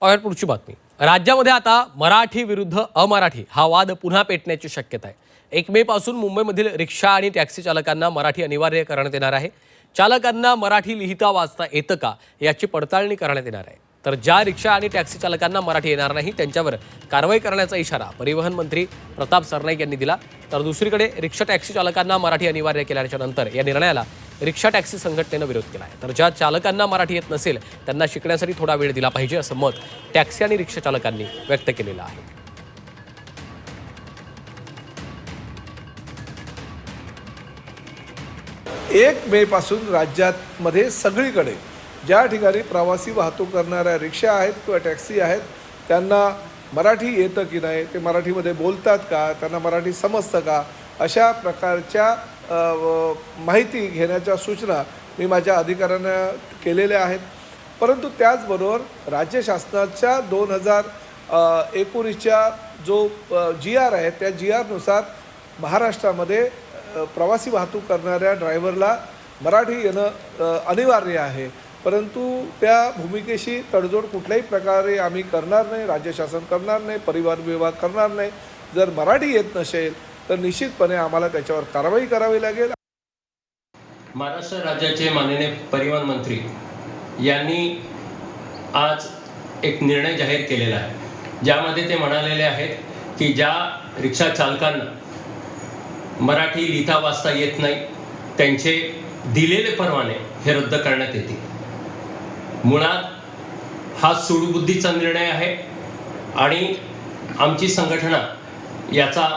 पाहूयात पुढची बातमी। राज्यामध्ये आता मराठी विरुद्ध अमराठी हा वाद पुन्हा पेटण्याची शक्यता आहे। 1 मे पासून मुंबईमधील रिक्षा आणि टॅक्सी चालकांना मराठी अनिवार्य करण्यात येणार आहे। चालकांना मराठी लिहिता वाचता येतं का याची पडताळणी करण्यात येणार आहे। तर ज्या रिक्षा आणि टॅक्सी चालकांना मराठी येणार नाही त्यांच्यावर कारवाई करण्याचा इशारा परिवहन मंत्री प्रताप सरनाईक यांनी दिला। तर दुसरीकडे रिक्षा टॅक्सी चालकांना मराठी अनिवार्य केल्याच्या नंतर या निर्णयाला रिक्षा टॅक्सी संघटनेनं विरोध केला आहे। तर ज्या चालकांना मराठी येत नसेल त्यांना शिकण्यासाठी थोडा वेळ दिला पाहिजे असं मत टॅक्सी आणि रिक्षा चालकांनी व्यक्त केलेलं आहे। 1 मे पासून राज्यामध्ये सगळीकडे ज्या ठिकाणी प्रवासी वाहतूक करणाऱ्या रिक्षा आहेत किंवा टॅक्सी आहेत त्यांना मराठी येतं की नाही, ते मराठीमध्ये बोलतात का, त्यांना मराठी समजतं का, अशा प्रकारच्या माहिती घेण्याच्या सूचना मी माझ्या अधिकाऱ्यांना केलेल्या आहेत। परंतु त्याचबरोबर राज्य शासनाच्या 2019च्या जो GR आहे त्या GRनुसार महाराष्ट्रामध्ये प्रवासी वाहतूक करणाऱ्या ड्रायव्हरला मराठी येणं अनिवार्य आहे। परंतु त्या भूमिकेशी तडजोड कुठल्याही प्रकारे आम्ही करणार नाही, राज्य शासन करणार नाही, परिवहन विभाग करणार नाही। जर मराठी येत नसेल तर निश्चितपणे आम्हाला त्याच्यावर कारवाई करावी लागेल। महाराष्ट्र राज्याचे माननीय परिवहन मंत्री यांनी आज एक निर्णय जाहीर केलेला आहे, ज्यामध्ये ते म्हणालेले आहेत की ज्या रिक्षा चालकांना मराठी लिहिता वाचता येत नाही त्यांचे दिलेले परवाने हे रद्द करण्यात येतील। मुळात हा सूडबुद्धीचा निर्णय आहे आणि आमची संघटना याचा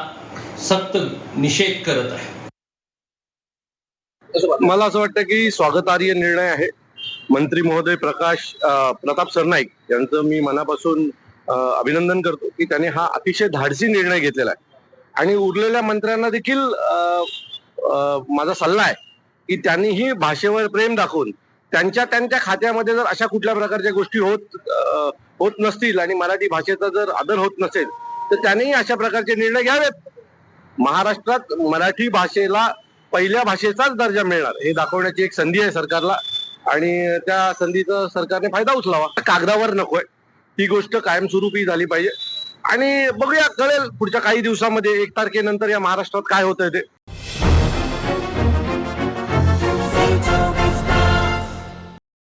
सक्त निषेध करत आहे। मला असं वाटतं की स्वागतार्ह निर्णय आहे। मंत्री महोदय प्रताप सरनाईक यांचं मी मनापासून अभिनंदन करतो की त्यांनी हा अतिशय धाडसी निर्णय घेतलेला आहे आणि उरलेल्या मंत्र्यांना देखील माझा सल्ला आहे की त्यांनीही भाषेवर प्रेम दाखवून त्यांच्या खात्यामध्ये जर अशा कुठल्या प्रकारच्या गोष्टी होत नसतील आणि मराठी भाषेचा जर आदर होत नसेल तर त्यांनीही अशा प्रकारचे निर्णय घ्यावेत। महाराष्ट्रात मराठी भाषेला पहिल्या भाषेचाच दर्जा मिळणार हे दाखवण्याची एक संधी आहे सरकारला आणि त्या संधीचा सरकारने फायदा उचलावा। कागदावर नकोय, ही गोष्ट कायमस्वरूपी झाली पाहिजे आणि बघूया, कळेल पुढच्या काही दिवसामध्ये 1 तारखेनंतर या महाराष्ट्रात काय होतंय ते।